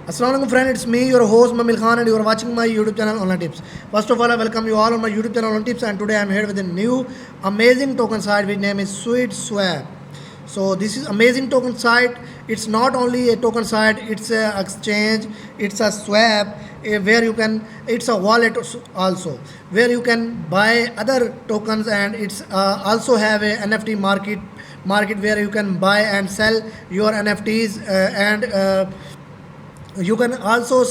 Assalamualaikum friend, it's me, your host Mamil Khan, and you are watching my YouTube channel Online Tips. First of all, I welcome you all on my YouTube channel Online Tips, and today I'm here with a new amazing token site which name is Sweet Swap. So this is amazing token site. It's not only a token site, it's a exchange, it's a swap where you can, it's a wallet also where you can buy other tokens, and it's also have a NFT market where you can buy and sell your NFTs and you can also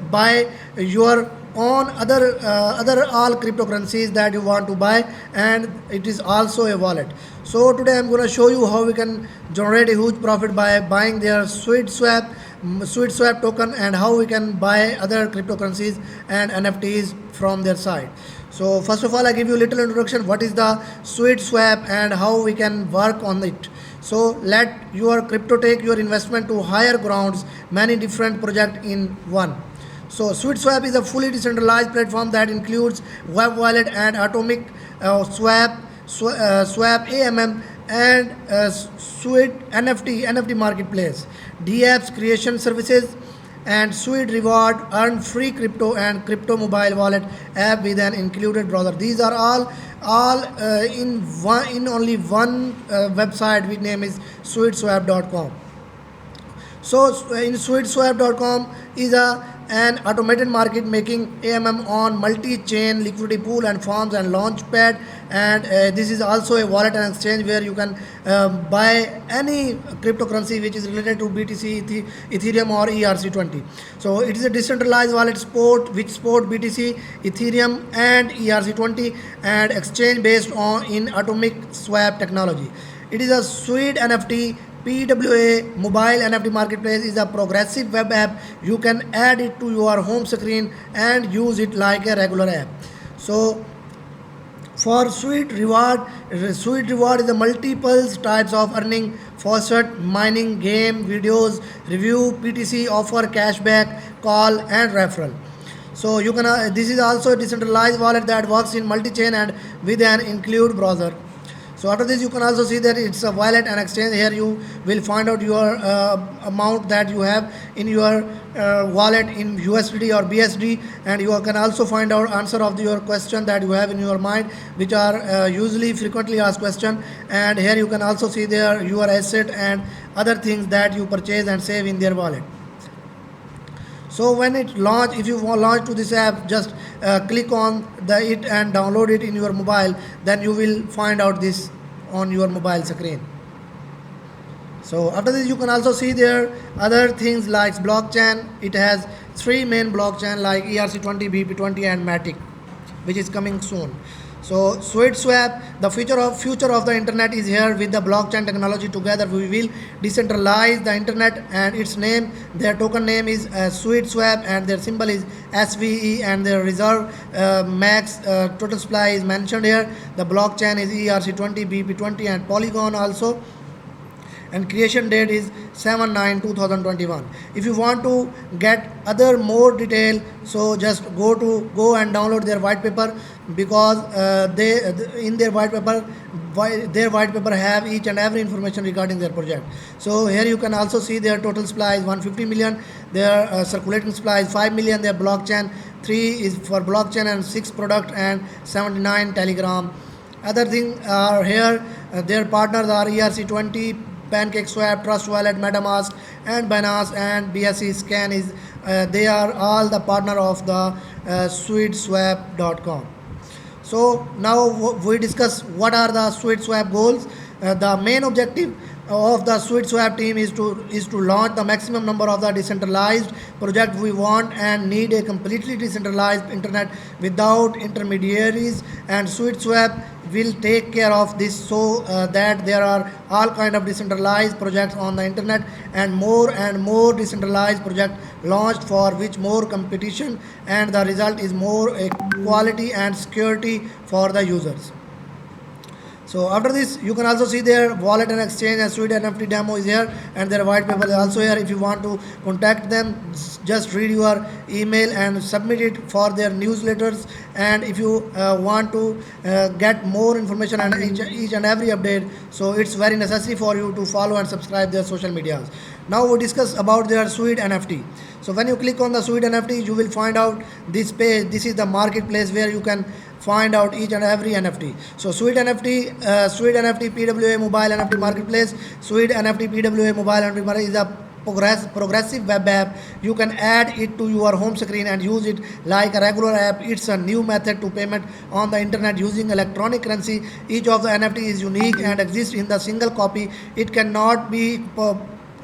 buy your own other all cryptocurrencies that you want to buy, and it is also a wallet. So today I'm going to show you how we can generate a huge profit by buying their sweet swap token, and how we can buy other cryptocurrencies and NFTs from their site. So first of all, I give you a little introduction what is the sweet swap and how we can work on it. So let your crypto take your investment to higher grounds, many different projects in one. So SweetSwap is a fully decentralized platform that includes web wallet and atomic swap AMM and Sweet NFT marketplace, DApps creation services, and Sweet Reward earn free crypto and crypto mobile wallet app with an included browser. These are all in only one website which name is sweetswap.com. So in sweetswap.com is an automated market making AMM on multi-chain liquidity pool and farms and launchpad, and this is also a wallet and exchange where you can buy any cryptocurrency which is related to BTC, Ethereum or ERC20. So it is a decentralized wallet which support BTC, Ethereum and ERC20, and exchange based on in atomic swap technology. It is a Sweet NFT PWA mobile NFT marketplace is a progressive web app. You can add it to your home screen and use it like a regular app. So for Sweet Reward is the multiple types of earning: faucet, mining, game, videos, review, PTC, offer, cashback, call, and referral. So you can. This is also a decentralized wallet that works in multi-chain and with an include browser. So after this, you can also see that it's a wallet and exchange. Here you will find out your amount that you have in your wallet in USDT or BSD, and you can also find out answer of your question that you have in your mind, which are usually frequently asked question. And here you can also see there your asset and other things that you purchase and save in their wallet. So when it launch, if you launch to this app, just click on it and download it in your mobile. Then you will find out this on your mobile screen. So after this, you can also see there other things like blockchain. It has three main blockchain like ERC20, BP20, and Matic, which is coming soon. So SweetSwap, the future of the internet is here with the blockchain technology. Together we will decentralize the internet, and its name, their token name is SweetSwap, and their symbol is SVE, and their reserve max total supply is mentioned here. The blockchain is ERC20, BP20, and Polygon also, and creation date is 7/9/2021. If you want to get other more detail, so just go and download their white paper, because in their white paper have each and every information regarding their project. So here you can also see their total supply is 150 million, their circulating supply is 5 million, their blockchain 3 is for blockchain and 6 product and 79 telegram. Other thing are here, their partners are ERC20, PancakeSwap, Trust Wallet, MetaMask, and Binance, and BSC Scan is they are all the partner of the sweetswap.com. So now we discuss what are the SweetSwap goals. The main objective of the SweetSwap team is to launch the maximum number of the decentralized project. We want and need a completely decentralized internet without intermediaries, and SweetSwap will take care of this, so that there are all kind of decentralized projects on the internet, and more decentralized project launched, for which more competition, and the result is more quality and security for the users. So after this, you can also see their wallet and exchange and Sweet NFT demo is here, and their white paper is also here. If you want to contact them, just read your email and submit it for their newsletters. And if you want to get more information and each and every update, so it's very necessary for you to follow and subscribe their social medias. Now we discuss about their Sweet NFT. So when you click on the Sweet NFT, you will find out this page. This is the marketplace where you can find out each and every NFT. So Sweet NFT PWA mobile NFT marketplace. Sweet NFT PWA mobile NFT marketplace is a progressive web app. You can add it to your home screen and use it like a regular app. It's a new method to payment on the internet using electronic currency. Each of the NFT is unique and exists in the single copy. It cannot be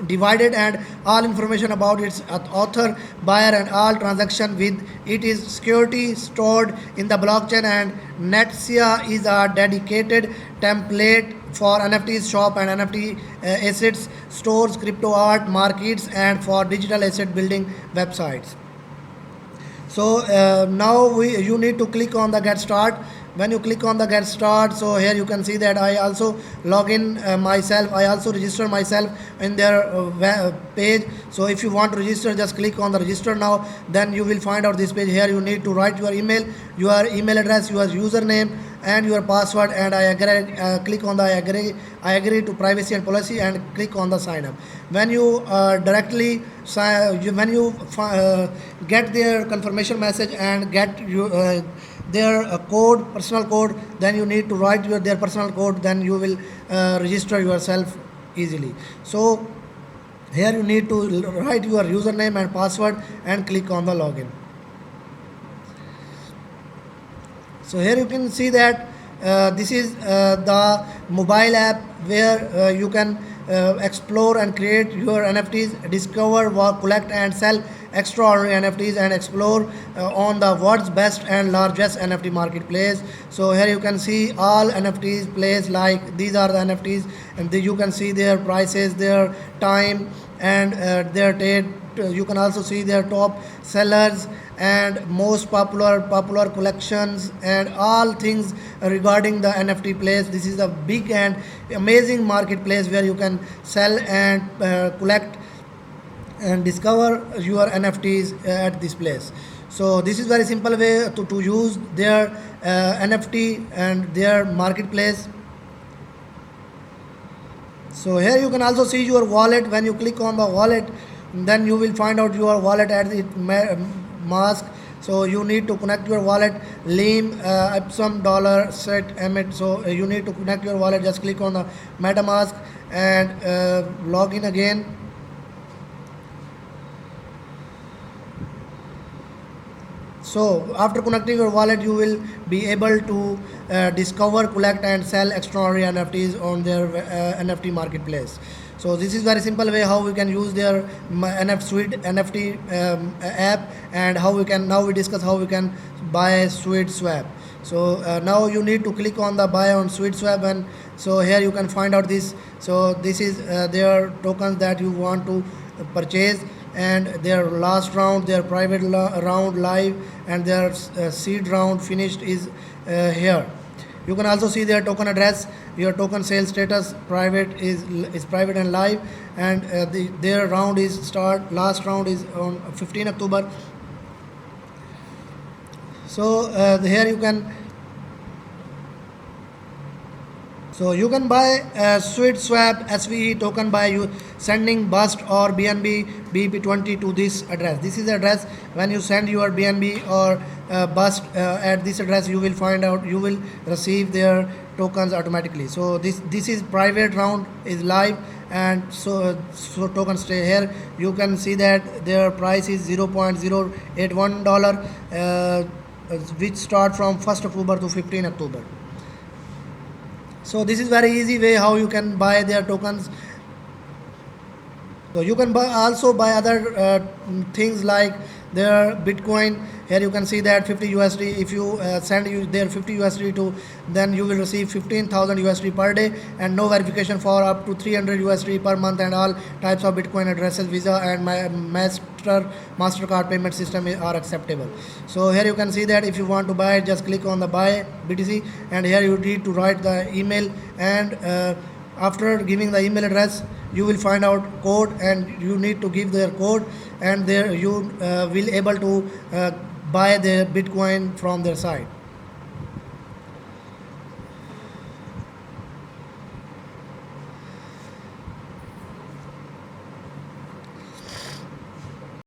divided, and all information about its author, buyer, and all transaction with it is security stored in the blockchain. And Netsia is a dedicated template for NFTs shop and NFT assets stores, crypto art markets, and for digital asset building websites. So now you need to click on the get start. When you click on the get start, so here you can see that I also log in myself. I also register myself in their page. So if you want to register, just click on the register now. Then you will find out this page. Here you need to write your email address, your username, and your password. And I agree, click on the I agree to privacy and policy, and click on the sign up. When you directly when you get their confirmation message and get their personal code, then you need to write their personal code. Then you will register yourself easily. So here you need to write your username and password and click on the login. So here you can see that this is the mobile app where you can explore and create your NFTs, discover, collect, and sell extraordinary NFTs, and explore on the world's best and largest NFT marketplace. So here you can see all NFTs place, like these are the NFTs, and you can see their prices, their time, and their date. You can also see their top sellers and most popular collections and all things regarding the NFT place. This is a big and amazing marketplace where you can sell and collect and discover your NFTs at this place. So this is very simple way to use their NFT and their marketplace. So here you can also see your wallet. When you click on the wallet, then you will find out your wallet at its mask. So you need to connect your wallet, Leem, Epsom, dollar, set, Emmet. So you need to connect your wallet. Just click on the MetaMask and log in again. So after connecting your wallet, you will be able to discover, collect, and sell extraordinary NFTs on their NFT marketplace. So this is very simple way how we can use their NFT app, and how we can now we discuss how we can buy Sweet Swap. So now you need to click on the buy on Sweet Swap, and so here you can find out this. So this is their tokens that you want to purchase, and their last round, their private round live, and their seed round finished is here. You can also see their token address, your token sales status. Private is private and live, and their round is last round is on 15 October. So here you can. So you can buy Sweet Swap SVE token by you sending BUST or BNB BP20 to this address. This is the address. When you send your BNB or BUST at this address, you will find out, you will receive their tokens automatically. So this is private round is live, and so tokens stay here. You can see that their price is $0.081, which start from 1st October to 15 October. So this is very easy way how you can buy their tokens. So you can also buy other things like their Bitcoin. Here you can see that 50 USD. If you send their 50 USD to, then you will receive 15,000 USD per day, and no verification for up to 300 USD per month, and all types of Bitcoin addresses, Visa and MasterCard payment system are acceptable. So here you can see that if you want to buy it, just click on the buy BTC, and here you need to write the email, and after giving the email address, you will find out code, and you need to give their code, and there you will able to buy the Bitcoin from their site.